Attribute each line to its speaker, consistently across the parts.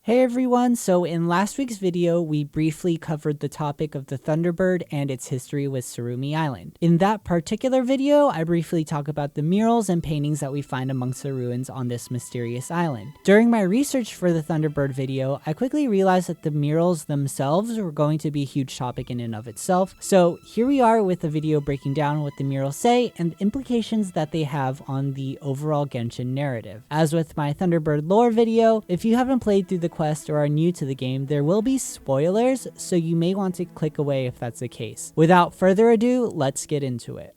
Speaker 1: Hey everyone, so in last week's video, we briefly covered the topic of the Thunderbird and its history with Tsurumi Island. In that particular video, I briefly talk about the murals and paintings that we find amongst the ruins on this mysterious island. During my research for the Thunderbird video, I quickly realized that the murals themselves were going to be a huge topic in and of itself, so here we are with the video breaking down what the murals say and the implications that they have on the overall Genshin narrative. As with my Thunderbird lore video, if you haven't played through the quest or are new to the game, there will be spoilers, so you may want to click away if that's the case. Without further ado, let's get into it.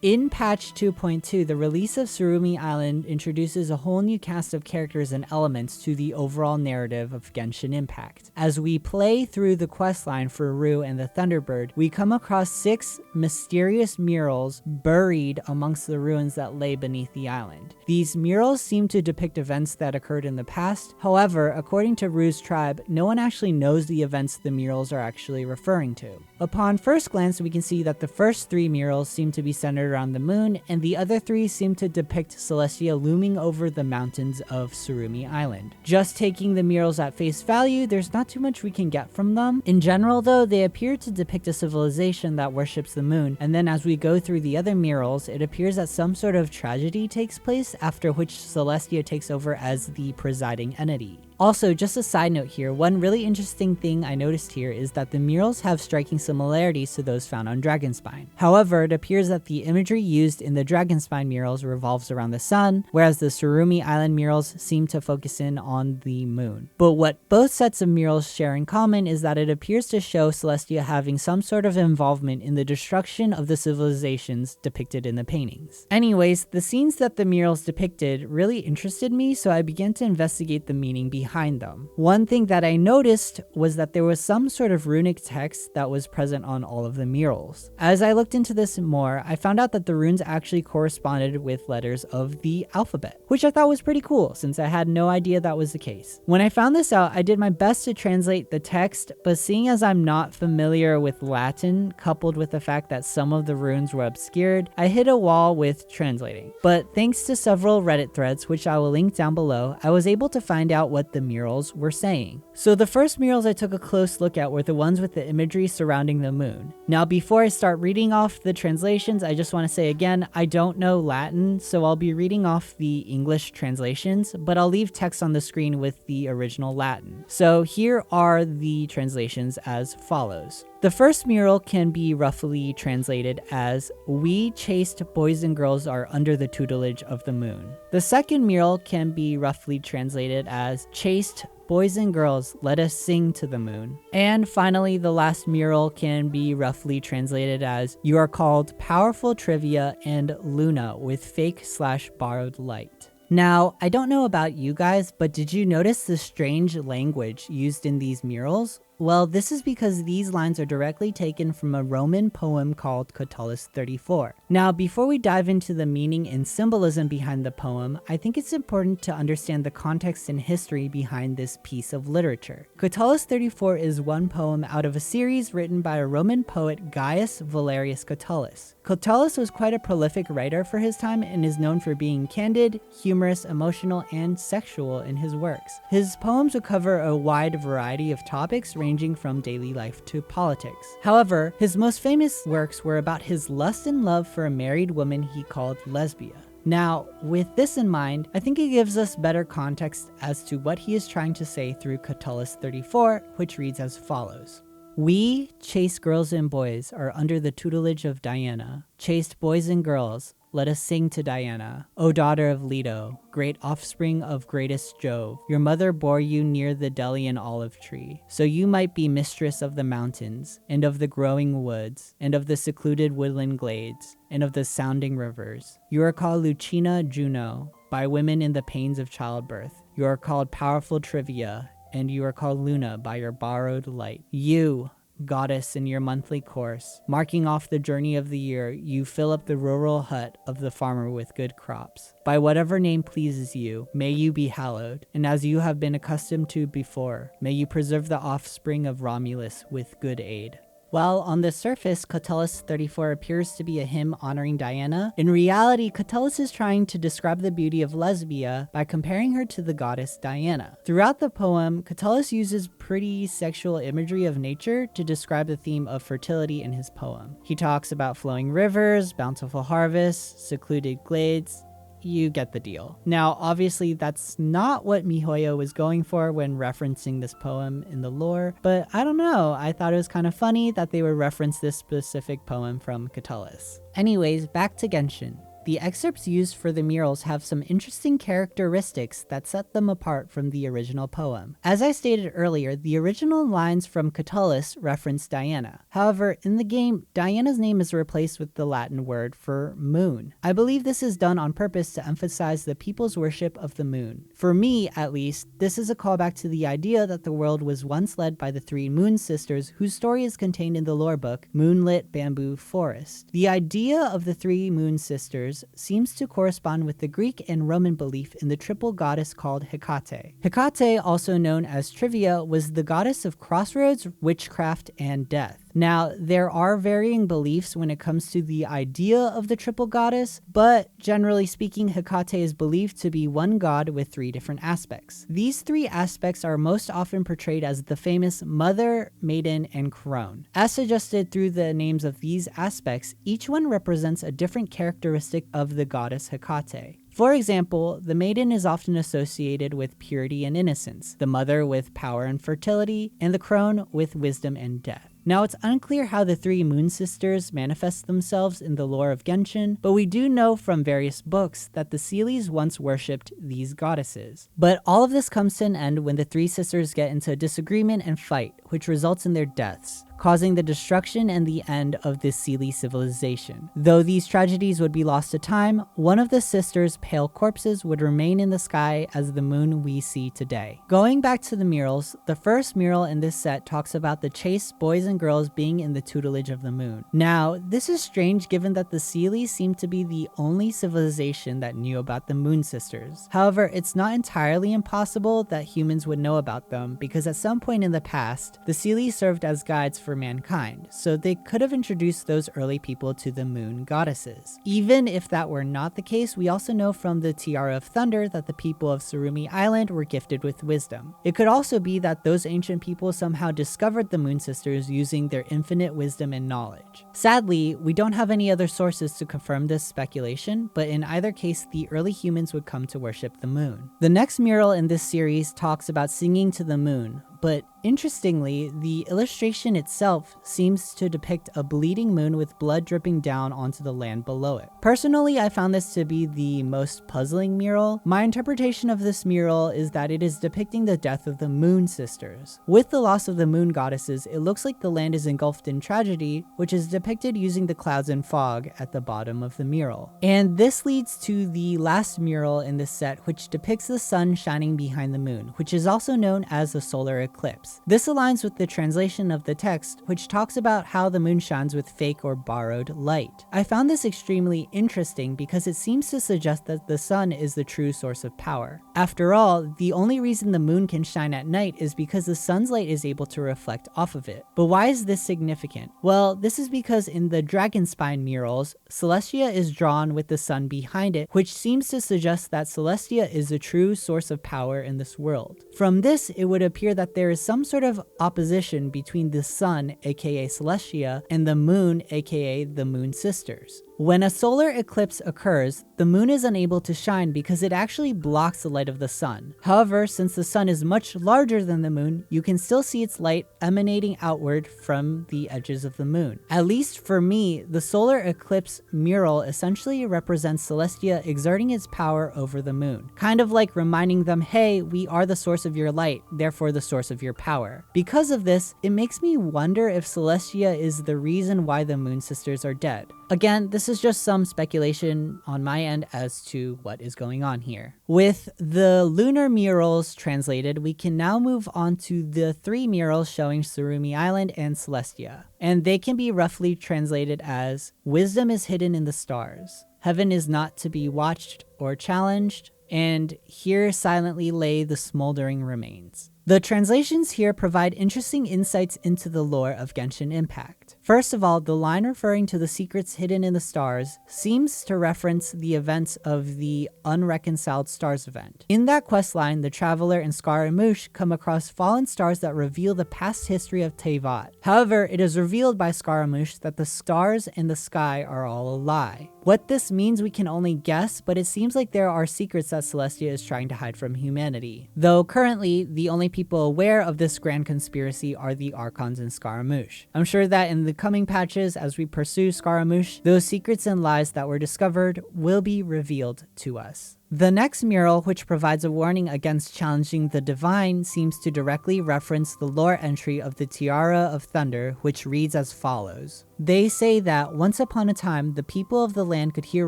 Speaker 1: In patch 2.2, the release of Tsurumi Island introduces a whole new cast of characters and elements to the overall narrative of Genshin Impact. As we play through the questline for Rue and the Thunderbird, we come across 6 mysterious murals buried amongst the ruins that lay beneath the island. These murals seem to depict events that occurred in the past. However, according to Rue's tribe, no one actually knows the events the murals are actually referring to. Upon first glance, we can see that the first 3 murals seem to be centered around the moon, and the other 3 seem to depict Celestia looming over the mountains of Tsurumi Island. Just taking the murals at face value, there's not too much we can get from them. In general though, they appear to depict a civilization that worships the moon, and then as we go through the other murals, it appears that some sort of tragedy takes place, after which Celestia takes over as the presiding entity. Also, just a side note here, one really interesting thing I noticed here is that the murals have striking similarities to those found on Dragonspine. However, it appears that the imagery used in the Dragonspine murals revolves around the sun, whereas the Tsurumi Island murals seem to focus in on the moon. But what both sets of murals share in common is that it appears to show Celestia having some sort of involvement in the destruction of the civilizations depicted in the paintings. Anyways, the scenes that the murals depicted really interested me, so I began to investigate the meaning behind them. One thing that I noticed was that there was some sort of runic text that was present on all of the murals. As I looked into this more, I found out that the runes actually corresponded with letters of the alphabet, which I thought was pretty cool since I had no idea that was the case. When I found this out, I did my best to translate the text, but seeing as I'm not familiar with Latin, coupled with the fact that some of the runes were obscured, I hit a wall with translating. But thanks to several Reddit threads, which I will link down below, I was able to find out what the murals were saying. So the first murals I took a close look at were the ones with the imagery surrounding the moon. Now before I start reading off the translations, I just want to say again, I don't know Latin, so I'll be reading off the English translations, but I'll leave text on the screen with the original Latin. So here are the translations as follows. The first mural can be roughly translated as, "We chaste boys and girls are under the tutelage of the moon." The second mural can be roughly translated as, "Chaste boys and girls, let us sing to the moon." And finally, the last mural can be roughly translated as, "You are called Powerful Trivia and Luna with fake/borrowed light." Now, I don't know about you guys, but did you notice the strange language used in these murals? Well, this is because these lines are directly taken from a Roman poem called Catullus 34. Now, before we dive into the meaning and symbolism behind the poem, I think it's important to understand the context and history behind this piece of literature. Catullus 34 is one poem out of a series written by a Roman poet, Gaius Valerius Catullus. Catullus was quite a prolific writer for his time and is known for being candid, humorous, emotional, and sexual in his works. His poems would cover a wide variety of topics ranging from daily life to politics. However, his most famous works were about his lust and love for a married woman he called Lesbia. Now, with this in mind, I think it gives us better context as to what he is trying to say through Catullus 34, which reads as follows. "We, chaste girls and boys, are under the tutelage of Diana. Chaste boys and girls, let us sing to Diana. O daughter of Leto, great offspring of greatest Jove, your mother bore you near the Delian olive tree, so you might be mistress of the mountains, and of the growing woods, and of the secluded woodland glades, and of the sounding rivers. You are called Lucina Juno, by women in the pains of childbirth. You are called Powerful Trivia, and you are called Luna by your borrowed light. You, goddess, in your monthly course, marking off the journey of the year, you fill up the rural hut of the farmer with good crops. By whatever name pleases you, may you be hallowed, and as you have been accustomed to before, may you preserve the offspring of Romulus with good aid." While on the surface, Catullus 34 appears to be a hymn honoring Diana, in reality, Catullus is trying to describe the beauty of Lesbia by comparing her to the goddess Diana. Throughout the poem, Catullus uses pretty sexual imagery of nature to describe the theme of fertility in his poem. He talks about flowing rivers, bountiful harvests, secluded glades. You get the deal. Now, obviously, that's not what miHoYo was going for when referencing this poem in the lore, but I don't know, I thought it was kind of funny that they would reference this specific poem from Catullus. Anyways, back to Genshin. The excerpts used for the murals have some interesting characteristics that set them apart from the original poem. As I stated earlier, the original lines from Catullus reference Diana. However, in the game, Diana's name is replaced with the Latin word for moon. I believe this is done on purpose to emphasize the people's worship of the moon. For me, at least, this is a callback to the idea that the world was once led by the three moon sisters whose story is contained in the lore book, Moonlit Bamboo Forest. The idea of the three moon sisters seems to correspond with the Greek and Roman belief in the triple goddess called Hecate. Hecate, also known as Trivia, was the goddess of crossroads, witchcraft, and death. Now, there are varying beliefs when it comes to the idea of the triple goddess, but generally speaking, Hecate is believed to be one god with three different aspects. These three aspects are most often portrayed as the famous Mother, Maiden, and Crone. As suggested through the names of these aspects, each one represents a different characteristic of the goddess Hecate. For example, the Maiden is often associated with purity and innocence, the Mother with power and fertility, and the Crone with wisdom and death. Now, it's unclear how the three moon sisters manifest themselves in the lore of Genshin, but we do know from various books that the Seelies once worshipped these goddesses. But all of this comes to an end when the three sisters get into a disagreement and fight, which results in their deaths, causing the destruction and the end of the Seelie civilization. Though these tragedies would be lost to time, one of the sisters' pale corpses would remain in the sky as the moon we see today. Going back to the murals, the first mural in this set talks about the chaste boys and girls being in the tutelage of the moon. Now, this is strange given that the Seelies seem to be the only civilization that knew about the moon sisters. However, it's not entirely impossible that humans would know about them because at some point in the past, the Seelies served as guides for mankind, so they could have introduced those early people to the moon goddesses. Even if that were not the case, we also know from the Tiara of Thunder that the people of Tsurumi Island were gifted with wisdom. It could also be that those ancient people somehow discovered the moon sisters using their infinite wisdom and knowledge. Sadly, we don't have any other sources to confirm this speculation, but in either case, the early humans would come to worship the moon. The next mural in this series talks about singing to the moon, but interestingly, the illustration itself seems to depict a bleeding moon with blood dripping down onto the land below it. Personally, I found this to be the most puzzling mural. My interpretation of this mural is that it is depicting the death of the moon sisters. With the loss of the moon goddesses, it looks like the land is engulfed in tragedy, which is depicted using the clouds and fog at the bottom of the mural. And this leads to the last mural in this set, which depicts the sun shining behind the moon, which is also known as the Solar Eclipse. This aligns with the translation of the text, which talks about how the moon shines with fake or borrowed light. I found this extremely interesting because it seems to suggest that the sun is the true source of power. After all, the only reason the moon can shine at night is because the sun's light is able to reflect off of it. But why is this significant? Well, this is because in the Dragonspine murals, Celestia is drawn with the sun behind it, which seems to suggest that Celestia is the true source of power in this world. From this, it would appear that there is some sort of opposition between the sun, aka Celestia, and the moon, aka the moon sisters. When a solar eclipse occurs, the moon is unable to shine because it actually blocks the light of the sun. However, since the sun is much larger than the moon, you can still see its light emanating outward from the edges of the moon. At least for me, the solar eclipse mural essentially represents Celestia exerting its power over the moon, kind of like reminding them, hey, we are the source of your light, therefore the source of your power. Because of this, it makes me wonder if Celestia is the reason why the moon sisters are dead. Again, this is just some speculation on my end as to what is going on here. With the lunar murals translated, we can now move on to the three murals showing Tsurumi Island and Celestia. And they can be roughly translated as, wisdom is hidden in the stars, heaven is not to be watched or challenged, and here silently lay the smoldering remains. The translations here provide interesting insights into the lore of Genshin Impact. First of all, the line referring to the secrets hidden in the stars seems to reference the events of the Unreconciled Stars event. In that questline, the Traveler and Scaramouche come across fallen stars that reveal the past history of Teyvat. However, it is revealed by Scaramouche that the stars and the sky are all a lie. What this means we can only guess, but it seems like there are secrets that Celestia is trying to hide from humanity. Though currently, the only people aware of this grand conspiracy are the Archons and Scaramouche. I'm sure that in the coming patches, as we pursue Scaramouche, those secrets and lies that were discovered will be revealed to us. The next mural, which provides a warning against challenging the divine, seems to directly reference the lore entry of the Tiara of Thunder, which reads as follows. They say that once upon a time, the people of the land could hear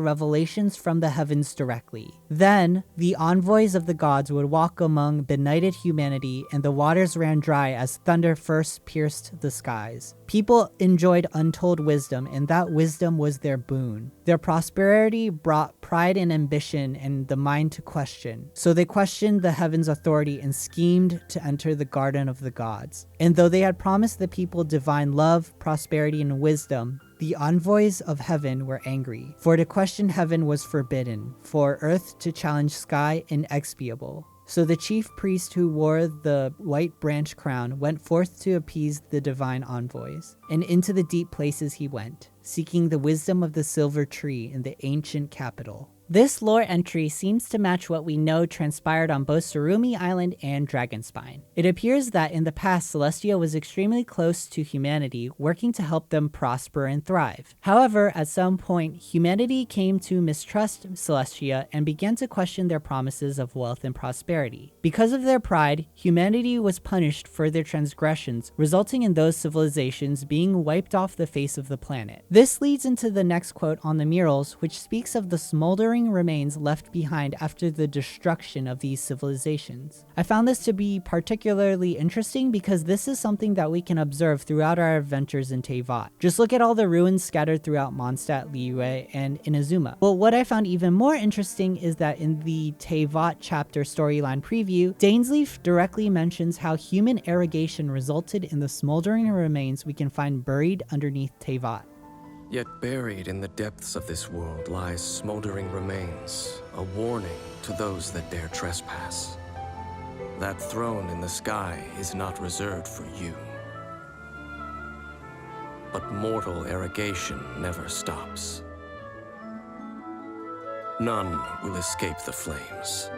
Speaker 1: revelations from the heavens directly. Then, the envoys of the gods would walk among benighted humanity, and the waters ran dry as thunder first pierced the skies. People enjoyed untold wisdom, and that wisdom was their boon. Their prosperity brought pride and ambition and the mind to question. So they questioned the heavens' authority and schemed to enter the garden of the gods. And though they had promised the people divine love, prosperity, and wisdom, the envoys of heaven were angry, for to question heaven was forbidden, for earth to challenge sky inexpiable. So the chief priest who wore the white branch crown went forth to appease the divine envoys, and into the deep places he went, seeking the wisdom of the silver tree in the ancient capital. This lore entry seems to match what we know transpired on both Tsurumi Island and Dragonspine. It appears that in the past, Celestia was extremely close to humanity, working to help them prosper and thrive. However, at some point, humanity came to mistrust Celestia and began to question their promises of wealth and prosperity. Because of their pride, humanity was punished for their transgressions, resulting in those civilizations being wiped off the face of the planet. This leads into the next quote on the murals, which speaks of the smoldering remains left behind after the destruction of these civilizations. I found this to be particularly interesting because this is something that we can observe throughout our adventures in Teyvat. Just look at all the ruins scattered throughout Mondstadt, Liyue, and Inazuma. But what I found even more interesting is that in the Teyvat chapter storyline preview, Dainsleif directly mentions how human irrigation resulted in the smoldering remains we can find buried underneath Teyvat.
Speaker 2: Yet buried in the depths of this world lies smoldering remains, a warning to those that dare trespass. That throne in the sky is not reserved for you. But mortal irrigation never stops. None will escape the flames.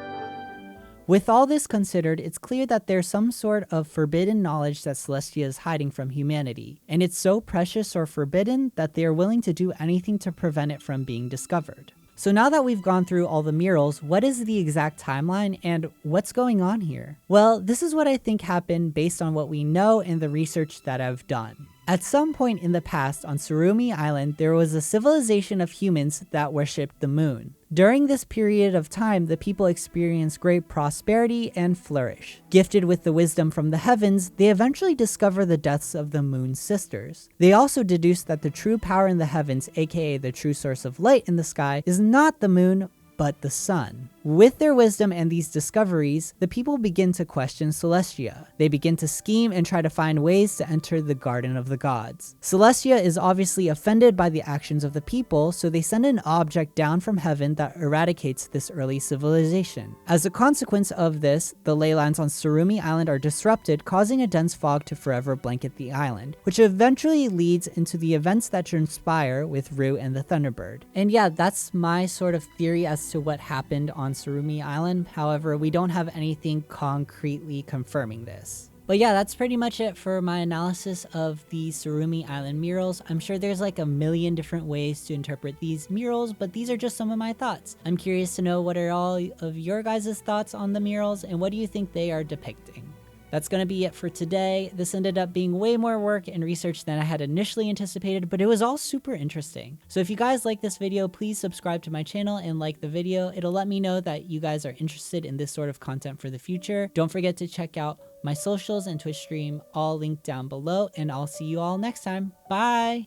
Speaker 1: With all this considered, it's clear that there's some sort of forbidden knowledge that Celestia is hiding from humanity, and it's so precious or forbidden that they are willing to do anything to prevent it from being discovered. So now that we've gone through all the murals, what is the exact timeline and what's going on here? Well, this is what I think happened based on what we know and the research that I've done. At some point in the past on Tsurumi Island, there was a civilization of humans that worshipped the moon. During this period of time, the people experienced great prosperity and flourish. Gifted with the wisdom from the heavens, they eventually discover the deaths of the moon's sisters. They also deduce that the true power in the heavens, aka the true source of light in the sky, is not the moon, but the sun. With their wisdom and these discoveries, the people begin to question Celestia. They begin to scheme and try to find ways to enter the garden of the gods. Celestia is obviously offended by the actions of the people, so they send an object down from heaven that eradicates this early civilization. As a consequence of this, the ley lines on Tsurumi Island are disrupted, causing a dense fog to forever blanket the island, which eventually leads into the events that transpire with Rue and the Thunderbird. And yeah, that's my sort of theory as to what happened on Tsurumi Island. However, we don't have anything concretely confirming this. But yeah, that's pretty much it for my analysis of the Tsurumi Island murals. I'm sure there's like a million different ways to interpret these murals, but these are just some of my thoughts. I'm curious to know what are all of your guys' thoughts on the murals and what do you think they are depicting? That's going to be it for today. This ended up being way more work and research than I had initially anticipated, but it was all super interesting. So if you guys like this video, please subscribe to my channel and like the video. It'll let me know that you guys are interested in this sort of content for the future. Don't forget to check out my socials and Twitch stream, all linked down below, and I'll see you all next time. Bye!